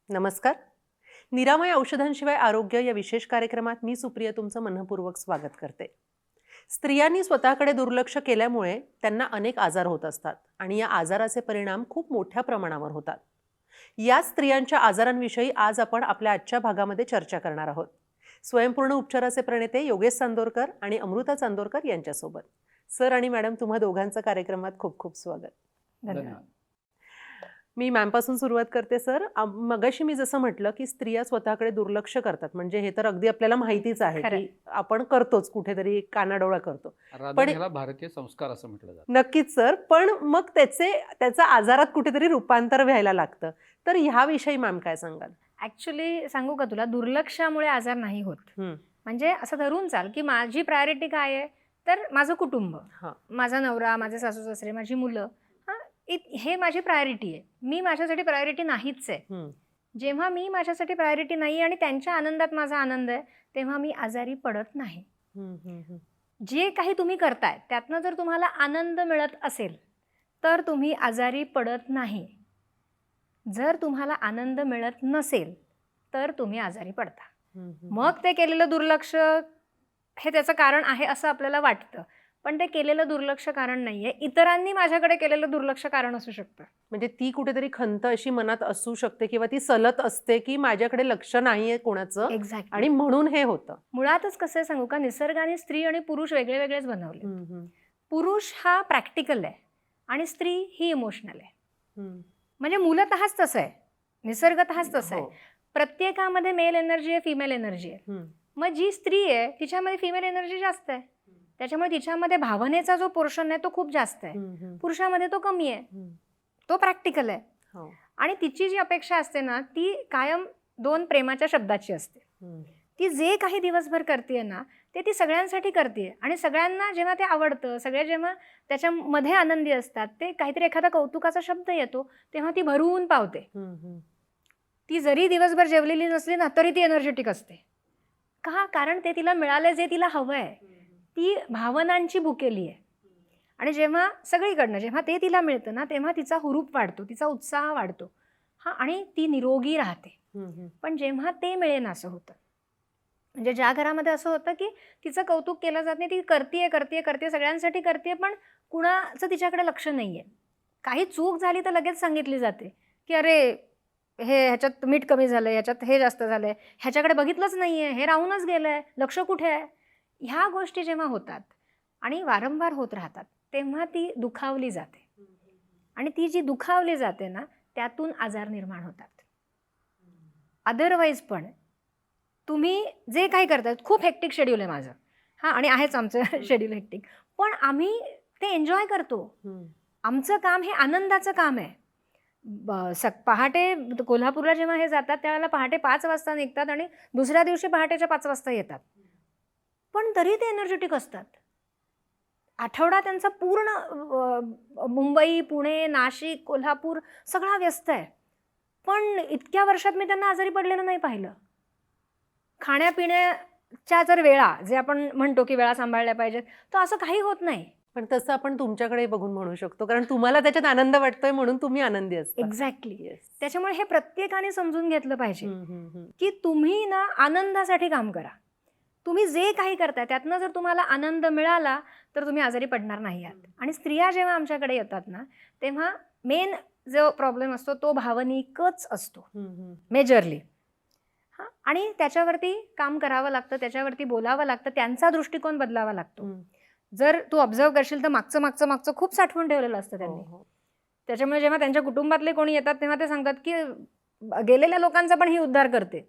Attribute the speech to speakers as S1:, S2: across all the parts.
S1: नमस्कार. निरामय औषधांशिवाय आरोग्य या विशेष कार्यक्रमात मी सुप्रिया तुमचं मनःपूर्वक स्वागत करते. स्त्रियांनी स्वतःकडे दुर्लक्ष केल्यामुळे त्यांना अनेक आजार होत असतात आणि या आजाराचे परिणाम खूप मोठ्या प्रमाणावर होतात. या स्त्रियांच्या आजारांविषयी आज आपण आपल्या आजच्या भागामध्ये चर्चा करणार आहोत. स्वयंपूर्ण उपचाराचे प्रणेते योगेश चांदोरकर आणि अमृता चांदोरकर यांच्यासोबत. सर आणि मॅडम, तुम्हा दोघांचं कार्यक्रमात खूप खूप स्वागत.
S2: धन्यवाद.
S1: मी मॅमपासून सुरुवात करते. सर, मगाशी मी जसं म्हटलं की स्त्रिया स्वतःकडे दुर्लक्ष करतात, म्हणजे हे तर अगदी आपल्याला माहितीच आहे
S2: खरंय.
S1: की आपण करतोच, कुठेतरी कानाडोळा करतो.
S2: रादर ह्याला भारतीय संस्कार असं म्हटलं जातं.
S1: नक्कीच सर, पण मग त्याचं आजारात कुठेतरी रूपांतर व्हायला लागतं. तर ह्याविषयी मॅम काय सांगाल?
S3: ऍक्च्युली सांगू का तुला, दुर्लक्षामुळे आजार नाही होत. म्हणजे असं धरून चाल की माझी प्रायोरिटी काय आहे, तर माझं कुटुंब,
S1: हा.
S3: माझा नवरा, माझे सासू सासरे, माझी मुलं, हे माझी प्रायोरिटी आहे. मी माझ्यासाठी प्रायोरिटी नाहीच आहे. जेव्हा मी माझ्यासाठी प्रायोरिटी नाही आणि त्यांच्या आनंदात माझा आनंद आहे, तेव्हा मी आजारी पडत नाही. जे काही तुम्ही करताय त्यातनं जर तुम्हाला आनंद मिळत असेल तर तुम्ही आजारी पडत नाही. जर तुम्हाला आनंद मिळत नसेल तर तुम्ही आजारी पडता. मग ते केलेलं दुर्लक्ष हे त्याचं कारण आहे असं आपल्याला वाटतं, पण ते केलेलं दुर्लक्ष कारण नाहीये. इतरांनी माझ्याकडे केलेलं दुर्लक्ष कारण असू शकतं.
S1: म्हणजे ती कुठेतरी खंत अशी मनात असू शकते किंवा ती सलत असते की माझ्याकडे लक्ष नाहीये कोणाचं,
S3: एक्झॅक्टली.
S1: आणि म्हणून हे होतं.
S3: मुळातच कसं आहे सांगू का, निसर्गाने स्त्री आणि पुरुष वेगळे वेगळेच बनवले. पुरुष हा प्रॅक्टिकल आहे आणि स्त्री ही इमोशनल आहे. म्हणजे मूलतःच तसं आहे, निसर्गतःच तसं आहे. प्रत्येकामध्ये मेल एनर्जी आहे, फिमेल एनर्जी आहे. मग जी स्त्री आहे तिच्यामध्ये फिमेल एनर्जी जास्त आहे, त्याच्यामुळे तिच्यामध्ये भावनेचा जो पोर्शन आहे तो खूप जास्त आहे. पुरुषामध्ये तो कमी आहे. तो प्रॅक्टिकल आहे. आणि तिची जी अपेक्षा असते ना, ती कायम दोन प्रेमाच्या शब्दाची असते. ती जे काही दिवसभर करते ना, ते ती सगळ्यांसाठी करते आणि सगळ्यांना जेव्हा ते आवडतं, सगळे जेव्हा त्याच्यामध्ये आनंदी असतात, ते काहीतरी एखादा कौतुकाचा शब्द येतो तेव्हा ती भरून पावते. ती जरी दिवसभर जेवलेली नसली ना तरी ती एनर्जेटिक असते. का? कारण ते तिला मिळाले जे तिला हवं आहे. ती भावनांची भुकेली आहे. आणि जेव्हा सगळीकडनं जेव्हा ते तिला मिळतं ना, तेव्हा तिचा हुरूप वाढतो, तिचा उत्साह वाढतो. आणि ती निरोगी राहते. पण जेव्हा ते मिळेन असं होतं, म्हणजे ज्या घरामध्ये असं होतं की तिचं कौतुक केलं जात नाही, ती करते सगळ्यांसाठी करते, पण कुणाचं तिच्याकडे लक्ष नाहीये. काही चूक झाली तर लगेच सांगितली जाते की अरे ह्याच्यात मीठ कमी झालंय, ह्याच्यात हे जास्त झालंय, ह्याच्याकडे बघितलंच नाहीये, हे राहूनच गेलंय, लक्ष कुठे आहे. ह्या गोष्टी जेव्हा होतात आणि वारंवार होत राहतात तेव्हा ती दुखावली जाते. आणि ती जी दुखावली जाते ना, त्यातून आजार निर्माण होतात. अदरवाईज पण तुम्ही जे काही करताय, खूप हेक्टिक शेड्यूल आहे माझं, आणि आहेच आमचं शेड्यूल हेक्टिक, पण आम्ही ते एन्जॉय करतो. आमचं काम हे आनंदाचं काम आहे. पहाटे कोल्हापूरला जेव्हा हे जातात त्यावेळेला पहाटे 5 वाजता निघतात आणि दुसऱ्या दिवशी पहाटेच्या 5 वाजता येतात, पण तरी ते एनर्जेटिक असतात. आठवडा त्यांचा पूर्ण मुंबई, पुणे, नाशिक, कोल्हापूर सगळा व्यस्त आहे, पण इतक्या वर्षात मी त्यांना आजारी पडलेलं नाही पाहिलं. खाण्यापिण्याच्या जर वेळा, जे आपण म्हणतो की वेळा सांभाळल्या पाहिजेत, तर असं काही होत नाही.
S1: पण तसं आपण तुमच्याकडे बघून म्हणू शकतो, कारण तुम्हाला त्याच्यात आनंद वाटतोय म्हणून तुम्ही आनंदी असता.
S3: एक्झॅक्टली. त्याच्यामुळे हे प्रत्येकाने समजून घेतलं पाहिजे की तुम्ही ना आनंदासाठी काम करा. तुम्ही जे काही करताय त्यातनं जर तुम्हाला आनंद मिळाला तर तुम्ही आजारी पडणार नाही आहात. आणि स्त्रिया जेव्हा आमच्याकडे येतात ना, तेव्हा मेन जो प्रॉब्लेम असतो तो भावनिकच असतो, मेजरली. आणि त्याच्यावरती काम करावं लागतं, त्याच्यावरती बोलावं लागतं, त्यांचा दृष्टिकोन बदलावा लागतो. जर तू ऑब्झर्व करशील तर मागचं खूप साठवून ठेवलेलं असतं त्यांनी. त्याच्यामुळे जेव्हा त्यांच्या कुटुंबातले कोणी येतात तेव्हा ते सांगतात की गेलेल्या लोकांचा पण ही उद्धार करते.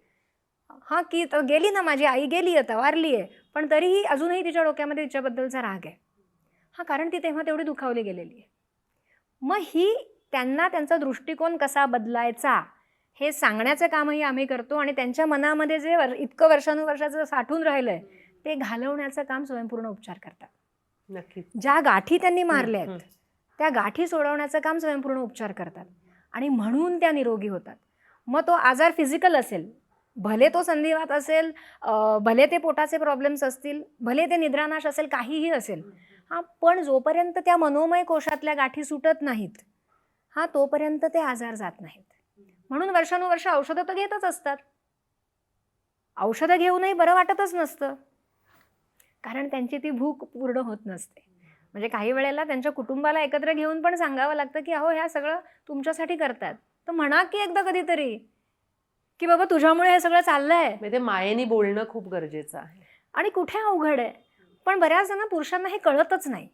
S3: की गेली ना, माझी आई गेली, आता वारली आहे, पण तरीही अजूनही तिच्या डोक्यामध्ये तिच्याबद्दलचा राग आहे. कारण ती तेव्हा तेवढी दुखावली गेलेली आहे. मग ही त्यांना त्यांचा दृष्टिकोन कसा बदलायचा हे सांगण्याचं कामही आम्ही करतो. आणि त्यांच्या मनामध्ये जे इतकं वर्षानुवर्षाचं साठून राहिलंय ते घालवण्याचं काम स्वयंपूर्ण उपचार करतात.
S1: नक्की.
S3: ज्या गाठी त्यांनी मारल्या आहेत त्या गाठी सोडवण्याचं काम स्वयंपूर्ण उपचार करतात आणि म्हणून त्या निरोगी होतात. मग तो आजार फिजिकल असेल, भले तो संधिवात असेल, भले ते पोटाचे प्रॉब्लेम्स असतील, भले ते निद्रानाश असेल, काहीही असेल, पण जोपर्यंत त्या मनोमय कोशातल्या गाठी सुटत नाहीत तोपर्यंत ते आजार जात नाहीत. म्हणून वर्षानुवर्ष औषधं तर घेतच असतात. औषधं घेऊनही बरं वाटतच नसतं, कारण त्यांची ती भूक पूर्ण होत नसते. म्हणजे काही वेळेला त्यांच्या कुटुंबाला एकत्र घेऊन पण सांगावं लागतं की अहो ह्या सगळं तुमच्यासाठी करतात, तर म्हणा की एकदा कधीतरी की बाबा तुझ्यामुळे हे सगळं चाललंय.
S1: म्हणजे ते मायेने बोलणं खूप गरजेचं आहे.
S3: आणि कुठे अवघड आहे, पण बऱ्याच जण पुरुषांना हे कळतच नाही.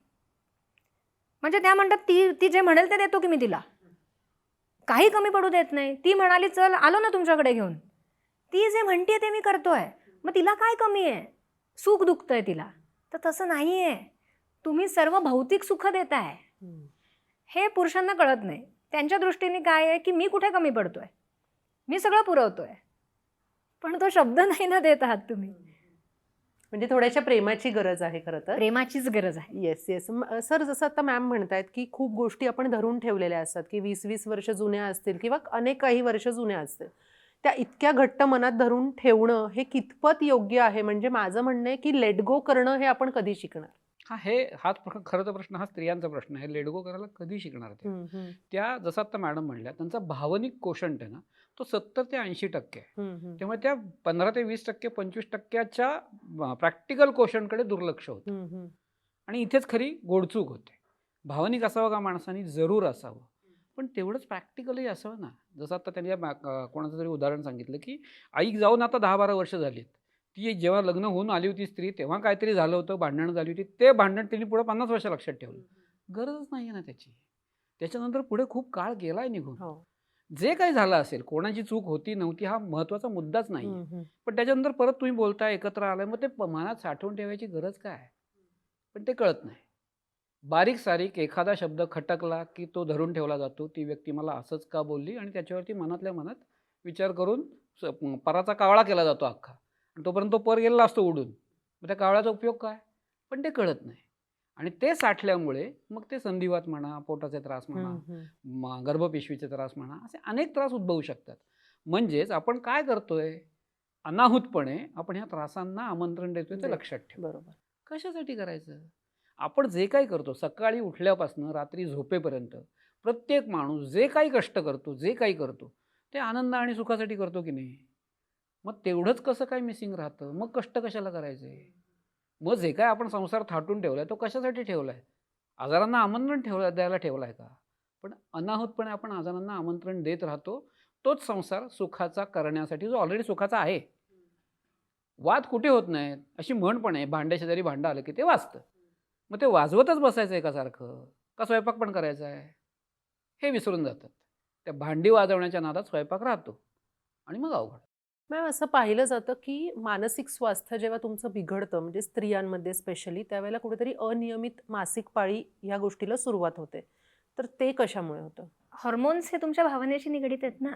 S3: म्हणजे त्या म्हणतात ती जे म्हणेल ते देतो की मी तिला, काही कमी पडू देत नाही. ती म्हणाली चल आलो ना तुमच्याकडे घेऊन, ती जे म्हणते ते मी करतोय, मग तिला काय कमी आहे, सुख दुखतंय तिला. तर तसं नाही आहे, तुम्ही सर्व भौतिक सुख देताय. हे पुरुषांना कळत नाही. त्यांच्या दृष्टीने काय आहे की मी कुठे कमी पडतोय, मी सगळं पुरवतोय, पण तो शब्द नाही ना देत आहात तुम्ही.
S1: म्हणजे थोड्याशा प्रेमाची गरज आहे खरं तर.
S3: प्रेमाचीच गरज आहे.
S1: Yes yes. सर, जसं आता मॅम म्हणतायत की खूप गोष्टी आपण धरून ठेवलेल्या असतात की 20-20 वर्ष जुन्या असतील किंवा अनेक काही वर्ष जुन्या असतील, त्या इतक्या घट्ट मनात धरून ठेवणं हे कितपत योग्य आहे? म्हणजे माझं म्हणणं आहे की लेट गो करणं हे आपण कधी शिकणार?
S2: हाच खरं तर प्रश्न हा स्त्रियांचा प्रश्न आहे. लेट गो करायला कधी शिकणार ते? त्या जसं आता मॅडम म्हणल्या, त्यांचा भावनिक कोशंट आहे ना, तो 70 ते 80% आहे. त्यामुळे त्या 15 ते 20%, 25%च्या प्रॅक्टिकल कोशंटकडे दुर्लक्ष होतं. आणि इथेच खरी गोडचूक होते. भावनिक असावं का माणसाने? जरूर असावं, पण तेवढंच प्रॅक्टिकलही असावं ना. जसं आता त्यांनी कोणाचं तरी उदाहरण सांगितलं की आई जाऊन आता 10-12 वर्ष झालीत. ती जेव्हा लग्न होऊन आली होती स्त्री, तेव्हा काहीतरी झालं होतं, भांडणं झाली होती. ते भांडण तिने पुढे 50 वर्ष लक्षात ठेवलं. गरजच नाही आहे ना त्याची. त्याच्यानंतर पुढे खूप काळ गेलाय निघून. जे काही झालं असेल, कोणाची चूक होती नव्हती हा महत्त्वाचा मुद्दाच नाही. पण त्याच्यानंतर परत तुम्ही बोलताय, एकत्र आलाय, मग ते मनात साठवून ठेवायची गरज काय? पण ते कळत नाही. बारीक सारीक एखादा शब्द खटकला की तो धरून ठेवला जातो. ती व्यक्ती मला असंच का बोलली, आणि त्याच्यावरती मनातल्या मनात विचार करून पराचा कावळा केला जातो अख्खा. आणि तोपर्यंत तो पर गेलेला असतो उडून. मग त्या कावळ्याचा उपयोग काय? पण ते कळत नाही. आणि ते साठल्यामुळे मग ते संधिवात म्हणा, पोटाचे त्रास म्हणा, गर्भपिशवीचे त्रास म्हणा, असे अनेक त्रास उद्भवू शकतात. म्हणजेच आपण काय करतोय? अनाहूतपणे आपण ह्या त्रासांना आमंत्रण देतोय, ते लक्षात ठेव.
S1: बरोबर.
S2: कशासाठी करायचं? आपण जे काही करतो, सकाळी उठल्यापासून रात्री झोपेपर्यंत प्रत्येक माणूस जे काही कष्ट करतो, जे काही करतो, ते आनंद आणि सुखासाठी करतो की नाही? मग तेवढंच कसं काय मिसिंग राहतं? मग कष्ट कशाला करायचे? मग जे काय आपण संसार थाटून ठेवलाय, तो कशासाठी ठेवलाय? आजारांना आमंत्रण द्यायला ठेवलाय का? पण अनाहूतपणे आपण आजारांना आमंत्रण देत राहतो. तोच संसार सुखाचा करण्यासाठी, जो ऑलरेडी सुखाचा आहे. वाद कुठे होत नाहीत. अशी म्हण पण आहे, भांड्या शेजारी भांडं आलं की ते वाजतं. मग ते वाजवतच बसायचं एकासारखं, का स्वयंपाक पण करायचा आहे? हे विसरून जातात. त्या भांडी वाजवण्याच्या नादात स्वयंपाक राहतो आणि मग अवघड.
S1: मॅम, असं पाहिलं जातं की मानसिक स्वास्थ्य जेव्हा तुमचं बिघडतं, म्हणजे स्त्रियांमध्ये स्पेशली, त्यावेळेला कुठेतरी अनियमित मासिक पाळी या गोष्टीला सुरुवात होते. तर ते कशामुळे होतं?
S3: हॉर्मोन्स हे तुमच्या भावनेशी निगडीत आहेत ना.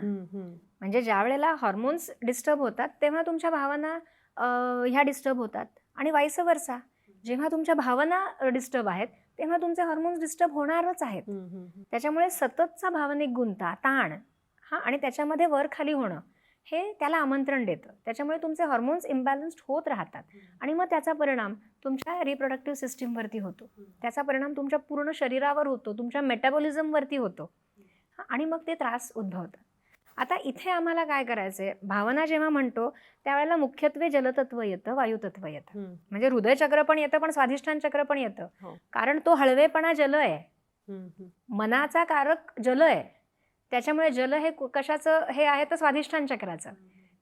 S3: म्हणजे ज्या वेळेला हॉर्मोन्स डिस्टर्ब होतात तेव्हा तुमच्या भावना ह्या डिस्टर्ब होतात, आणि वाईस वर्सा. जेव्हा तुमच्या भावना डिस्टर्ब आहेत तेव्हा तुमचे हॉर्मोन्स डिस्टर्ब होणारच आहेत. त्याच्यामुळे सततचा भावनिक गुंता, ताण आणि त्याच्यामध्ये वर खाली होणं हे त्याला आमंत्रण देतं. त्याच्यामुळे तुमचे हॉर्मोन्स इम्बॅलन्स्ड होत राहतात, आणि मग त्याचा परिणाम तुमच्या रिप्रोडक्टिव्ह सिस्टीमवरती होतो. त्याचा परिणाम तुमच्या पूर्ण शरीरावर होतो, तुमच्या मेटाबॉलिझमवरती होतो, आणि मग ते त्रास उद्भवतात. आता इथे आम्हाला काय करायचं आहे? भावना जेव्हा म्हणतो त्यावेळेला मुख्यत्वे जलतत्व येतं, वायुतत्व येतं. म्हणजे हृदयचक्र पण येतं, पण स्वाधिष्ठान चक्र पण येतं. कारण तो हळवेपणा जल आहे, मनाचा कारक जल आहे. त्याच्यामुळे जल हे कशाचं हे आहे? तर स्वाधिष्ठान चक्राचं.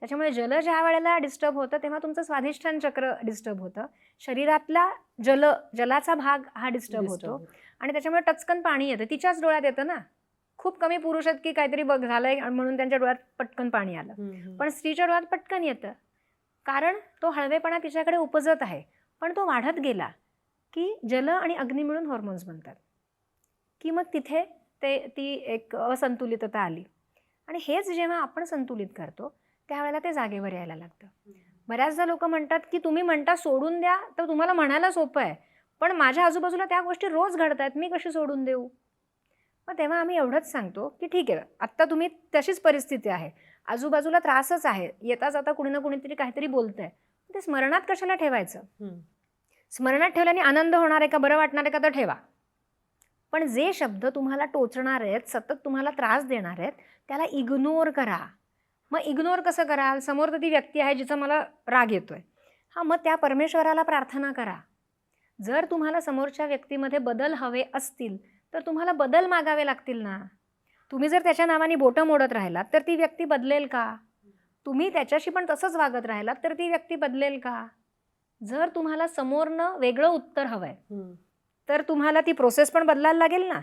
S3: त्याच्यामुळे जल ज्या वेळेला डिस्टर्ब होतं तेव्हा तुमचं स्वाधिष्ठान चक्र डिस्टर्ब होतं. शरीरातला जलाचा भाग हा डिस्टर्ब होतो, आणि त्याच्यामुळे टचकन पाणी येतं. तिच्याच डोळ्यात येतं ना. खूप कमी पुरुष आहेत की काहीतरी बघ झालंय म्हणून त्यांच्या डोळ्यात पटकन पाणी आलं, पण स्त्रीच्या डोळ्यात पटकन येतं, कारण तो हळवेपणा तिच्याकडे उपजत आहे. पण तो वाढत गेला की जल आणि अग्नी मिळून हॉर्मोन्स बनतात, की मग तिथे ती एक असंतुलितता आली. आणि हेच जेव्हा आपण संतुलित करतो त्यावेळेला ते जागेवर यायला लागतं. बऱ्याचदा लोक म्हणतात की तुम्ही म्हणता सोडून द्या, तर तुम्हाला म्हणायला सोपं आहे, पण माझ्या आजूबाजूला त्या गोष्टी रोज घडतात, मी कशी सोडून देऊ? मग तेव्हा आम्ही एवढंच सांगतो की ठीक आहे, आत्ता तुम्ही तशीच परिस्थिती आहे, आजूबाजूला त्रासच आहे, येता जाता कुणी ना कुणीतरी काहीतरी बोलतंय, ते स्मरणात कशाला ठेवायचं? स्मरणात ठेवल्याने आनंद होणार आहे का, बरं वाटणार आहे का? तर ठेवा. पण जे शब्द तुम्हाला टोचणार आहेत, सतत तुम्हाला त्रास देणार आहेत, त्याला इग्नोर करा. मग इग्नोर कसं कराल? समोर तर ती व्यक्ती आहे जिचा मला राग येतोय. हां, मग त्या परमेश्वराला प्रार्थना करा. जर तुम्हाला समोरच्या व्यक्तीमध्ये बदल हवे असतील तर तुम्हाला बदल मागावे लागतील ना. तुम्ही जर त्याच्या नावाने बोटं मोडत राहिलात तर ती व्यक्ती बदलेल का? तुम्ही त्याच्याशी पण तसंच वागत राहिलात तर ती व्यक्ती बदलेल का? जर तुम्हाला समोरनं वेगळं उत्तर हवंय तर तुम्हाला ती प्रोसेस पण बदलायला लागेल ना.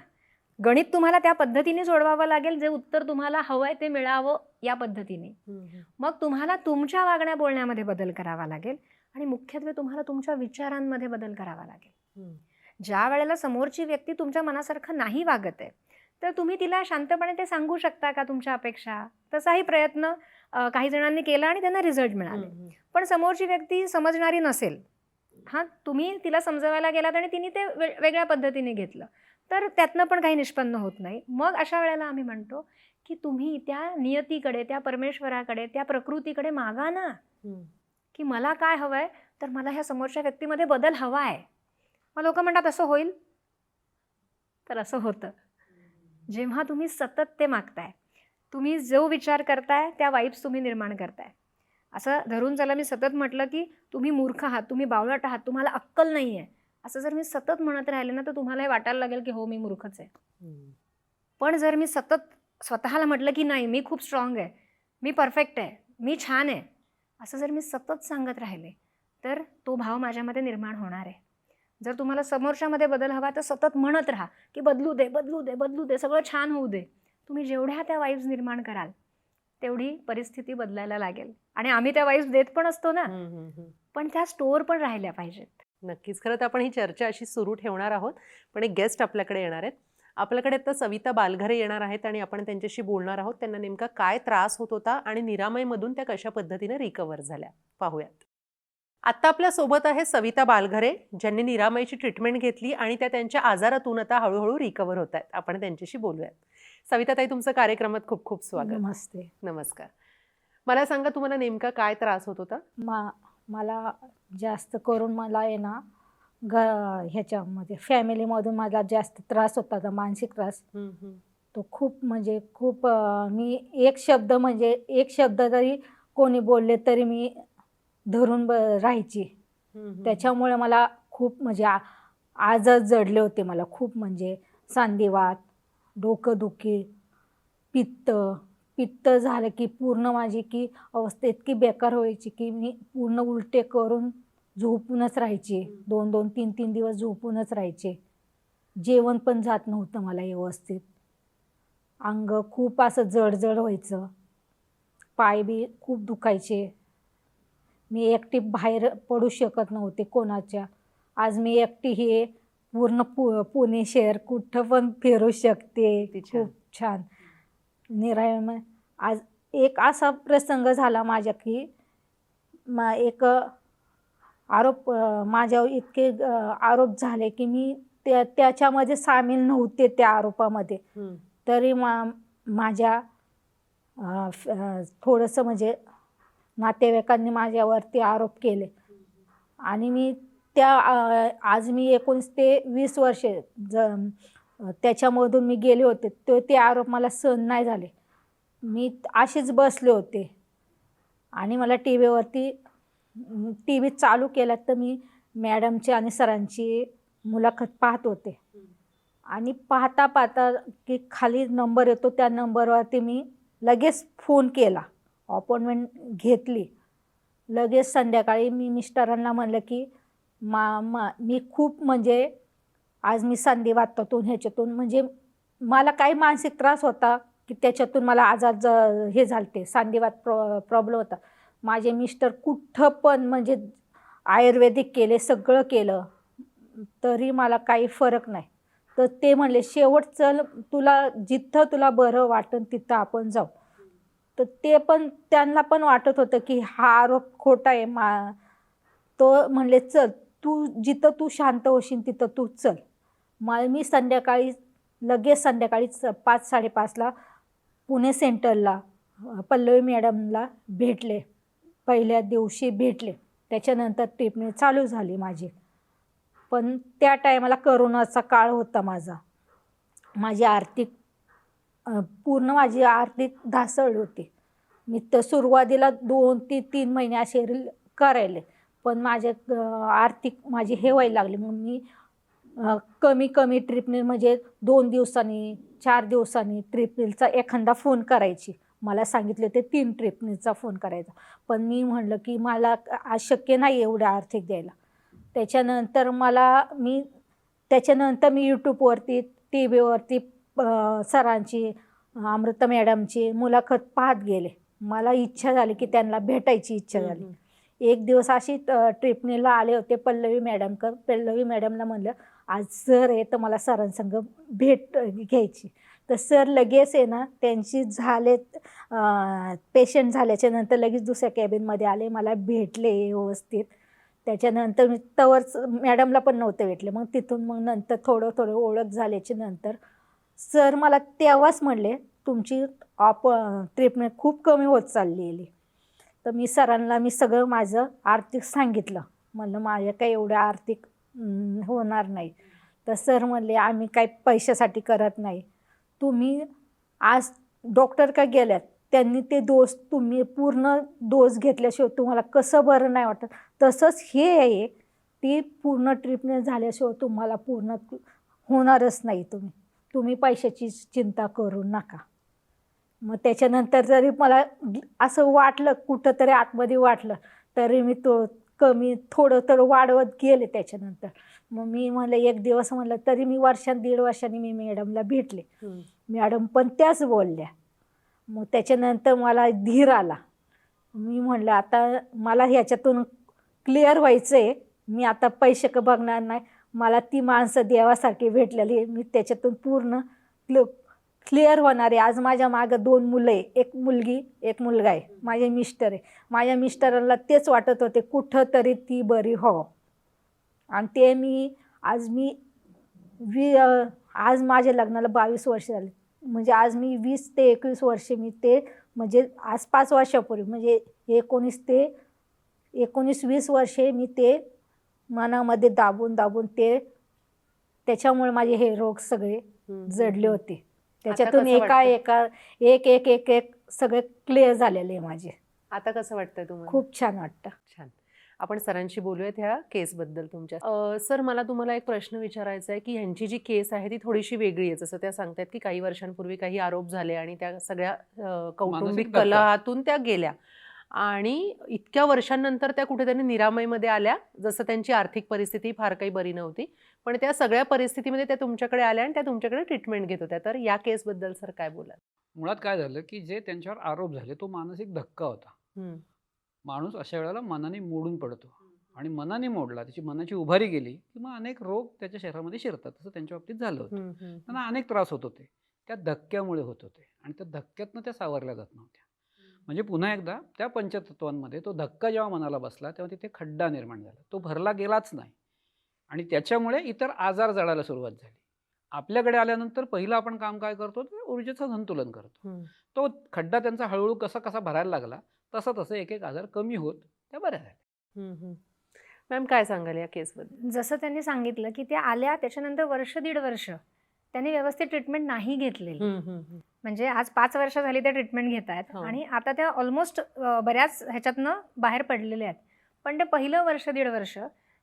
S3: गणित तुम्हाला त्या पद्धतीने सोडवावं लागेल, जे उत्तर तुम्हाला हवंय ते मिळावं या पद्धतीने. मग तुम्हाला तुमच्या वागण्या बोलण्यामध्ये बदल करावा लागेल आणि मुख्यत्वे तुम्हाला तुमच्या विचारांमध्ये बदल करावा लागेल. ज्या वेळेला समोरची व्यक्ती तुमच्या मनासारखं नाही वागत आहे तर तुम्ही तिला शांतपणे ते सांगू शकता का तुमच्या अपेक्षा? तसाही प्रयत्न काही जणांनी केला आणि त्यांना रिझल्ट मिळाले. पण समोरची व्यक्ती समजणारी नसेल, हां, तुम्ही तिला समजवायला गेलात आणि तिने ते वेगळ्या पद्धतीने घेतलं तर त्यातनं पण काही निष्पन्न होत नाही. मग अशा वेळेला आम्ही म्हणतो की तुम्ही त्या नियतीकडे, त्या परमेश्वराकडे, त्या प्रकृतीकडे मागा ना, की मला काय हवंय, तर मला ह्या समोरच्या व्यक्तीमध्ये बदल हवा आहे. मग लोक म्हणतात असं होईल, तर असं होतं जेव्हा तुम्ही सतत ते मागताय. तुम्ही जो विचार करताय त्या वाईब्स तुम्ही निर्माण करताय. असं धरून चला, मी सतत म्हटलं की तुम्ही मूर्ख आहात, तुम्ही बावळट आहात, तुम्हाला अक्कल नाही आहे, असं जर मी सतत म्हणत राहिले ना तर तुम्हाला हे वाटायला लागेल की हो मी मूर्खच आहे. पण जर मी सतत स्वतःला म्हटलं की नाही मी खूप स्ट्रॉंग आहे, मी परफेक्ट आहे, मी छान आहे, असं जर मी सतत सांगत राहिले तर तो भाव माझ्यामध्ये निर्माण होणार आहे. जर तुम्हाला समोरच्यामध्ये बदल हवा तर सतत म्हणत राहा की बदलू दे, बदलू दे, बदलू दे, सगळं छान होऊ दे. तुम्ही जेवढ्या त्या वाईब्स निर्माण कराल तेवढी परिस्थिती बदलायला लागेल. आणि आम्ही त्या वाईब्स देत पण असतो ना, पण त्या स्टोअर पण राहिल्या पाहिजेत.
S1: नक्कीच. खरं तर आपण ही चर्चा अशी सुरू ठेवणार आहोत, पण एक गेस्ट आपल्याकडे येणार आहेत. आपल्याकडे आता सविता बालघरे येणार आहेत आणि आपण त्यांच्याशी बोलणार आहोत. त्यांना नेमका काय त्रास होत होता आणि निरामयमधून त्या कशा पद्धतीने रिकवर झाल्या पाहूयात. आत्ता आपल्या सोबत आहे सविता बालघरे, ज्यांनी निरामयची ट्रीटमेंट घेतली आणि त्या त्यांच्या आजारातून आता हळूहळू रिकवर होत आहेत. आपण त्यांच्याशी बोलूयात. सविता ताई, तुमचं कार्यक्रमात खूप खूप स्वागत.
S4: नमस्ते.
S1: नमस्कार. मला सांगा, तुम्हाला नेमका काय त्रास होत होता?
S4: मला जास्त करून मला आहे ना ह्याच्यामध्ये फॅमिलीमधून मला जास्त त्रास होता, तर मानसिक त्रास. तो खूप म्हणजे खूप मी एक शब्द तरी कोणी बोलले तरी मी धरून राहायची. त्याच्यामुळे मला खूप म्हणजे आजार जडले होते. मला खूप म्हणजे सांधिवात, डोकंदुखी, पित्त झालं की पूर्ण माझी की अवस्था इतकी बेकार व्हायची की मी पूर्ण उलटे करून झोपूनच राहायचे. 2-2, 3-3 दिवस झोपूनच राहायचे. जेवण पण जात नव्हतं मला व्यवस्थित. अंग खूप असं जड व्हायचं. पाय बी खूप दुखायचे. मी एकटी बाहेर पडू शकत नव्हते कोणाच्या. आज मी एकटी हे पूर्ण पुणे शहर कुठं पण फिरू शकते. खूप छान. आज एक असा प्रसंग झाला माझ्या की एक आरोप माझ्यावर इतके आरोप झाले की मी त्याच्यामध्ये सामील नव्हते त्या आरोपामध्ये. तरी माझ्या थोडंसं म्हणजे नातेवाईकांनी माझ्यावरती आरोप केले आणि मी आज मी 19 ते 20 वर्षे त्याच्यामधून मी गेले होते. ते आरोप मला सहन नाही झाले. मी अशीच बसले होते आणि मला टी व्ही चालू केला तर मी मॅडमची आणि सरांची मुलाखत पाहत होते आणि पाहता की खाली नंबर येतो, त्या नंबरवरती मी लगेच फोन केला, अपॉइंटमेंट घेतली. लगेच संध्याकाळी मी मिस्टरांना म्हणलं की मी खूप म्हणजे आज मी संधिवातातून ह्याच्यातून म्हणजे मला काही मानसिक त्रास होता की त्याच्यातून मला आजार हे झालते, संधिवात प्रॉब्लेम होता. माझे मिस्टर कुठं पण म्हणजे आयुर्वेदिक केले, सगळं केलं, तरी मला काही फरक नाही. तर ते म्हणले शेवट चल, जिथं तुला बरं वाटन तिथं आपण जाऊ. तर ते पण त्यांना पण वाटत होतं की हा आरोप खोटा आहे. तो म्हणले चल जिथं तू शांत होशील तिथं तू चल. मी लगेच संध्याकाळी 5-5:30 पुणे सेंटरला पल्लवी मॅडमला भेटले. पहिल्या दिवशी भेटले. त्याच्यानंतर ट्रीटमेंट चालू झाली माझी. पण त्या टायमाला करोनाचा काळ होता माझा. माझी आर्थिक पूर्ण माझी आर्थिक ढासळली होती. मी तर सुरुवातीला 2 ते 3 महिने असे करायले, पण माझे आर्थिक माझी हे व्हायला लागली. मग मी कमी कमी ट्रिपने म्हणजे 2 दिवसांनी 4 दिवसांनी ट्रिपनीचा एखादा फोन करायची. मला सांगितले ते 3 ट्रिपनीचा फोन करायचा, पण मी म्हणलं की मला आज शक्य नाही एवढं आर्थिक द्यायला. त्याच्यानंतर मी यूट्यूबवरती टी व्हीवरती सरांची अमृता मॅडमची मुलाखत पाहत गेले. मला इच्छा झाली की त्यांना भेटायची इच्छा झाली. एक दिवस अशी ट्रिपनीला आले होते पल्लवी मॅडमला म्हणलं आज सर आहे तर मला सरांसंग भेट घ्यायची. तर सर लगेच आहे ना त्यांची पेशंट झाल्याच्या नंतर लगेच दुसऱ्या कॅबिनमध्ये आले, मला भेटले व्यवस्थित. त्याच्यानंतर मी तवरच मॅडमला पण नव्हतं भेटले. मग तिथून मग नंतर थोडं ओळख झाल्याच्या नंतर सर मला तेव्हाच म्हणले तुमची ट्रीटमेंट खूप कमी होत चाललेली. तर मी सरांना सगळं माझं आर्थिक सांगितलं. म्हणलं माझ्या काही एवढं आर्थिक होणार नाही. तर सर म्हणले आम्ही काही पैशासाठी करत नाही. तुम्ही आज डॉक्टर का गेल्यात त्यांनी ते डोस तुम्ही पूर्ण डोस घेतल्याशिवाय तुम्हाला कसं बरं नाही वाटत, तसंच हे आहे ती पूर्ण ट्रीटमेंट झाल्याशिवाय तुम्हाला पूर्ण होणारच नाही. तुम्ही पैशाची चिंता करू नका. मग त्याच्यानंतर जरी मला असं वाटलं कुठंतरी आतमध्ये वाटलं तरी मी तो कमी थोडं वाढवत गेले. त्याच्यानंतर मग मी म्हणलं एक दिवस म्हणलं तरी मी 1-1.5 वर्षांनी मी मॅडमला भेटले. मॅडम पण त्याच बोलल्या. मग त्याच्यानंतर मला धीर आला. मी म्हणलं आता मला ह्याच्यातून क्लिअर व्हायचं आहे. मी आता पैसे बघणार नाही. मला ती माणसं देवासारखी भेटलेली, मी त्याच्यातून पूर्ण क्लिअर होणार आहे. आज माझ्या मागं 2 मुलं आहे, 1 मुलगी 1 मुलगा आहे. माझे मिस्टर आहे. माझ्या मिस्टरांना तेच वाटत होते कुठं तरी ती बरी हो. आणि ते आज माझ्या लग्नाला 22 वर्ष झाले. म्हणजे आज मी 20 ते 21 वर्षे मी ते म्हणजे आज 5 वर्षापूर्वी म्हणजे 19-20 वर्षे मी ते मनामध्ये दाबून त्याच्यामुळे माझे हे रोग सगळे जडले होते. त्याच्यातून एक सगळे क्लिअर झालेले माझे.
S1: आता कसं वाटतंय तुम्हाला?
S4: खूप छान वाटतं.
S1: छान. आपण सरांशी बोलूयात ह्या केसबद्दल तुमच्या. सर मला तुम्हाला एक प्रश्न विचारायचा आहे की ह्यांची जी केस आहे ती थोडीशी वेगळी आहे. जसं त्या सांगतात की काही वर्षांपूर्वी काही आरोप झाले आणि त्या सगळ्या कौटुंबिक कलहातून त्या गेल्या आणि इतक्या वर्षांनंतर त्या कुठेतरी निरामयमध्ये आल्या. जसं त्यांची आर्थिक परिस्थिती फार काही बरी नव्हती, पण त्या सगळ्या परिस्थितीमध्ये त्या तुमच्याकडे आल्या आणि त्या तुमच्याकडे ट्रीटमेंट घेत होत्या. तर या केसबद्दल सर काय बोलाल?
S2: मुळात काय झालं की जे त्यांच्यावर आरोप झाले तो मानसिक धक्का होता. माणूस अशा वेळेला मनाने मोडून पडतो आणि मनाने मोडला, त्याची मनाची उभारी गेली की मग अनेक रोग त्याच्या शरीरामध्ये शिरतात. तसं त्यांच्या बाबतीत झालं होतं. त्यांना अनेक त्रास होत होते, त्या धक्क्यामुळे होत होते आणि त्या धक्क्यातनं त्या सावरल्या जात नव्हत्या. म्हणजे पुन्हा एकदा त्या पंचतत्वांमध्ये तो धक्का जेव्हा मनाला बसला तेव्हा तिथे खड्डा निर्माण झाला. तो भरला गेलाच नाही आणि त्याच्यामुळे इतर आजार जडायला सुरुवात झाली. आपल्याकडे आल्यानंतर पहिलं आपण काम काय करतो तर ऊर्जेचं संतुलन करतो. तो खड्डा त्यांचा हळूहळू कसा भरायला लागला तसं एक आजार कमी होत त्या बऱ्या झाल्या.
S1: मॅम काय सांगाल या केसबद्दल?
S3: जसं त्यांनी सांगितलं की त्या आल्या त्याच्यानंतर 1-1.5 वर्ष त्यांनी व्यवस्थित ट्रीटमेंट नाही घेतलेली. म्हणजे आज 5 वर्ष झाली त्या ट्रीटमेंट घेत आहेत आणि आता त्या ऑलमोस्ट बऱ्याच ह्याच्यातनं बाहेर पडलेल्या आहेत. पण ते पहिलं 1-1.5 वर्ष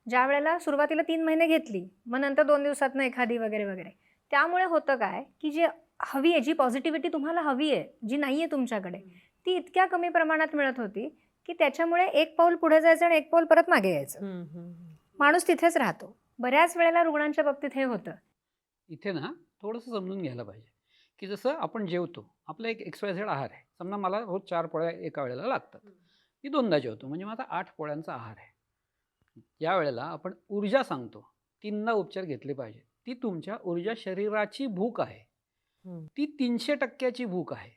S3: ज्या वेळेला सुरुवातीला 3 महिने घेतली, मग नंतर 2 दिवसातनं एखादी वगैरे त्यामुळे होतं काय की जी हवी आहे, जी पॉझिटिव्हिटी तुम्हाला हवी आहे, जी नाही आहे तुमच्याकडे, ती इतक्या कमी प्रमाणात मिळत होती की त्याच्यामुळे 1 पाऊल पुढे जायचं आणि 1 पाऊल परत मागे यायचं. माणूस तिथेच राहतो. बऱ्याच वेळेला रुग्णांच्या बाबतीत हे होतं.
S2: इथे ना थोडंसं समजून घ्यायला पाहिजे की जसं आपण जेवतो, आपला एक XYZ आहार आहे. समजा मला रोज 4 पोळ्या एका वेळेला लागतात, मी 2दा जेवतो म्हणजे माझा 8 पोळ्यांचा आहार आहे. या वेळेला आपण ऊर्जा सांगतो 3दा उपचार घेतले पाहिजे. ती तुमच्या ऊर्जा शरीराची भूक आहे, ती 300% भूक आहे.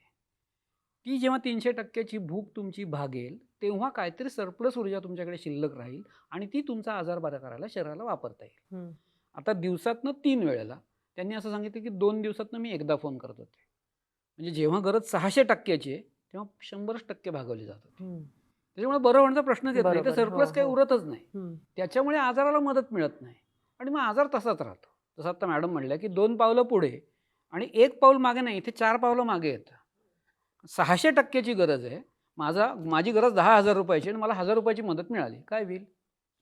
S2: ती जेव्हा 300% भूक तुमची भागेल तेव्हा काहीतरी सरप्लस ऊर्जा तुमच्याकडे शिल्लक राहील आणि ती तुमचा आजार बरा करायला शरीराला वापरता येईल. आता दिवसातनं 3 वेळेला त्यांनी असं सांगितलं की 2 दिवसातनं मी एकदा फोन करत होते. म्हणजे जेव्हा गरज 600%ची आहे तेव्हा 100% भागवली जात होती. त्याच्यामुळे बरं होण्याचा प्रश्नच येत नाही, तर सरप्लस काही उरतच नाही. त्याच्यामुळे आजाराला मदत मिळत नाही आणि मग आजार तसाच राहतो. जसं आता मॅडम म्हणल्या की 2 पावलं पुढे आणि 1 पाऊल मागे नाही, इथे 4 पावलं मागे येतं. 600% गरज आहे. माझी गरज 10,000 रुपयाची आणि मला 1,000 रुपयाची मदत मिळाली, काय होईल?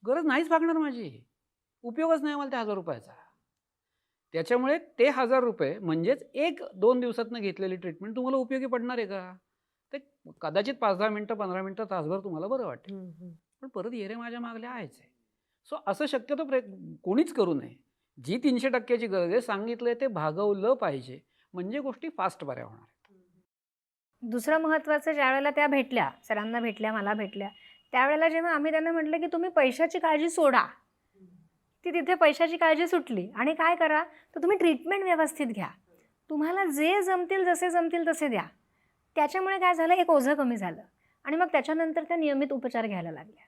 S2: गरज नाहीच भागणार माझी, उपयोगच नाही मला त्या 1,000 रुपयाचा. त्याच्यामुळे ते 1,000 रुपये म्हणजेच 1-2 दिवसातनं घेतलेली ट्रीटमेंट तुम्हाला उपयोगी पडणार आहे का? ते कदाचित 5-10 मिनिटं, 15 मिनिटं, तासभर तुम्हाला बरं वाटेल, पण परत येरे माझ्या मागल्या आहेच आहे. सो असं शक्यतो कोणीच करू नये. जी 300%ची गरज आहे सांगितलंय ते भागवलं पाहिजे, म्हणजे गोष्टी फास्ट बऱ्या होणार आहेत.
S3: दुसरं महत्त्वाचं, ज्या वेळेला त्या भेटल्या, सरांना भेटल्या, मला भेटल्या, त्यावेळेला जेव्हा आम्ही त्यांना म्हटलं की तुम्ही पैशाची काळजी सोडा, ती तिथे पैशाची काळजी सुटली. आणि काय करा, तर तुम्ही ट्रीटमेंट व्यवस्थित घ्या, तुम्हाला जे जमतील, जसे जमतील तसे द्या. त्याच्यामुळे काय झालं, एक ओझं कमी झालं. आणि मग त्याच्यानंतर त्या नियमित उपचार घ्यायला लागल्या.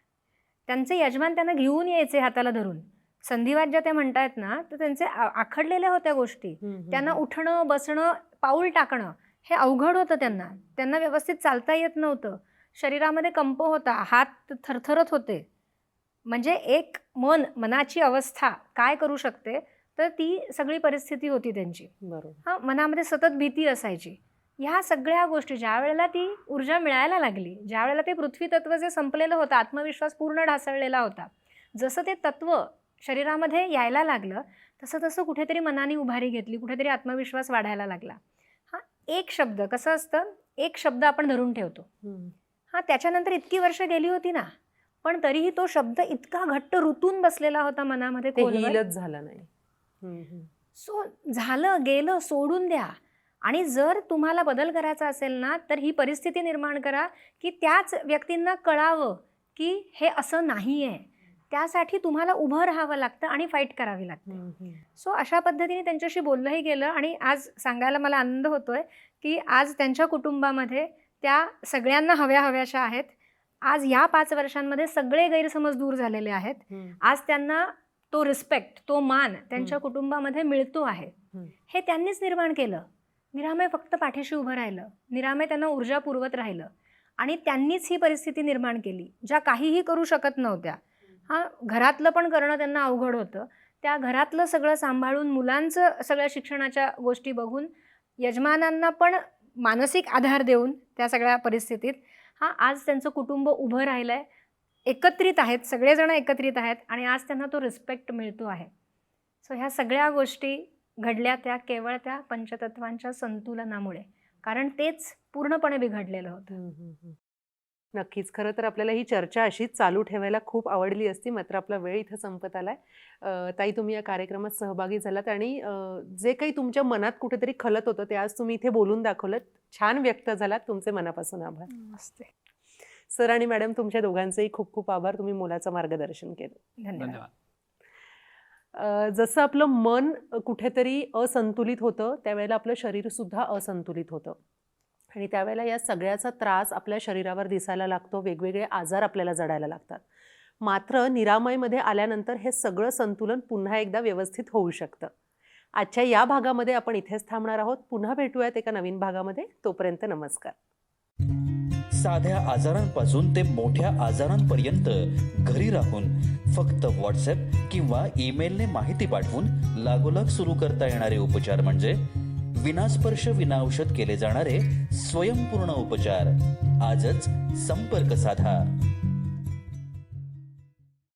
S3: त्यांचे यजमान त्यांना घेऊन यायचे हाताला धरून. संधिवात ज्या त्या म्हणतायत ना, तर त्यांचे आखडलेल्या होत्या गोष्टी. त्यांना उठणं, बसणं, पाऊल टाकणं हे अवघड होतं. त्यांना व्यवस्थित चालता येत नव्हतं. शरीरामध्ये कंप होता, हात थरथरत होते. म्हणजे एक मनाची अवस्था काय करू शकते, तर ती सगळी परिस्थिती होती त्यांची.
S1: बरोबर.
S3: हां, मनामध्ये सतत भीती असायची. ह्या सगळ्या गोष्टी ज्या वेळेला ती ऊर्जा मिळायला लागली, ज्या वेळेला ते पृथ्वी तत्व जे संपलेलं होतं, आत्मविश्वास पूर्ण ढासळलेला होता, जसं ते तत्व शरीरामध्ये यायला लागलं, तसं तसं कुठेतरी मनाने उभारी घेतली, कुठेतरी आत्मविश्वास वाढायला लागला. हां, एक शब्द कसं असतं, एक शब्द आपण धरून ठेवतो. हां, त्याच्यानंतर इतकी वर्ष गेली होती ना, पण तरीही तो शब्द इतका घट्ट रुतून बसलेला होता मनामध्ये,
S1: ते
S3: खोलवर.
S1: हीलच झालं नाही.
S3: सो झालं, गेलं, सोडून द्या. आणि जर तुम्हाला बदल करायचा असेल ना, तर ही परिस्थिती निर्माण करा की त्याच व्यक्तींना कळावं की हे असं नाही आहे. त्यासाठी तुम्हाला उभं राहावं लागतं आणि फाईट करावी लागते. सो अशा पद्धतीने त्यांच्याशी बोललंही गेलं. आणि आज सांगायला मला आनंद होतोय की आज त्यांच्या कुटुंबामध्ये त्या सगळ्यांना हव्याशा आहेत. आज या 5 वर्षांमध्ये सगळे गैरसमज दूर झालेले आहेत. आज त्यांना तो रिस्पेक्ट, तो मान त्यांच्या कुटुंबामध्ये मिळतो आहे. हे त्यांनीच निर्माण केलं. निरामय फक्त पाठीशी उभं राहिलं, निरामय त्यांना ऊर्जा पुरवत राहिलं. आणि त्यांनीच ही परिस्थिती निर्माण केली, ज्या काहीही करू शकत नव्हत्या. हां, घरातलं पण करणं त्यांना अवघड होतं. त्या घरातलं सगळं सांभाळून, मुलांचं सगळ्या शिक्षणाच्या गोष्टी बघून, यजमानांना पण मानसिक आधार देऊन त्या सगळ्या परिस्थितीत हां, आज त्यांचं कुटुंब उभं राहिलं आहे, एकत्रित आहेत, सगळेजण एकत्रित आहेत. आणि आज त्यांना तो रिस्पेक्ट मिळतो आहे. सो ह्या सगळ्या गोष्टी घडल्या त्या केवळ त्या पंचतत्वांच्या संतुलनामुळे, कारण तेच पूर्णपणे बिघडलेलं होतं.
S1: नक्कीच. खरं तर आपल्याला ही चर्चा अशीच चालू ठेवायला खूप आवडली असती, मात्र आपला वेळ इथं संपत आलाय. ताई, तुम्ही या कार्यक्रमात सहभागी झालात आणि जे काही तुमच्या मनात कुठेतरी खलत होतं ते आज तुम्ही इथे बोलून दाखवलं, छान व्यक्त झालात. तुमचे मनापासून आभार.
S3: नमस्ते.
S1: सर आणि मॅडम, तुमच्या दोघांचेही खूप खूप आभार. तुम्ही मोलाचं मार्गदर्शन केलं.
S3: धन्यवाद.
S1: जसं आपलं मन कुठेतरी असंतुलित होतं, त्यावेळेला आपलं शरीर सुद्धा असंतुलित होतं. आणि त्यावेळेला या सगळ्याचा त्रास आपल्या शरीरावर दिसायला लागतो, वेगवेगळे आजार आपल्याला जडायला लागतात. मात्र निरामयमध्ये आल्यानंतर हे सगळं संतुलन पुन्हा एकदा व्यवस्थित होऊ शकतं. आजच्या या भागामध्ये आपण इथेच थांबणार आहोत. पुन्हा भेटूयात एका नवीन भागामध्ये. तोपर्यंत नमस्कार.
S5: साध्या आजारांपासून ते मोठ्या आजारांपर्यंत घरी राहून फक्त व्हॉट्सॲप किंवा ईमेलने माहिती पाठवून लागोलाग सुरू करता येणारे उपचार म्हणजे विनास्पर्श विनाऔषध केले जाणारे स्वयंपूर्ण उपचार. आजच संपर्क साधा.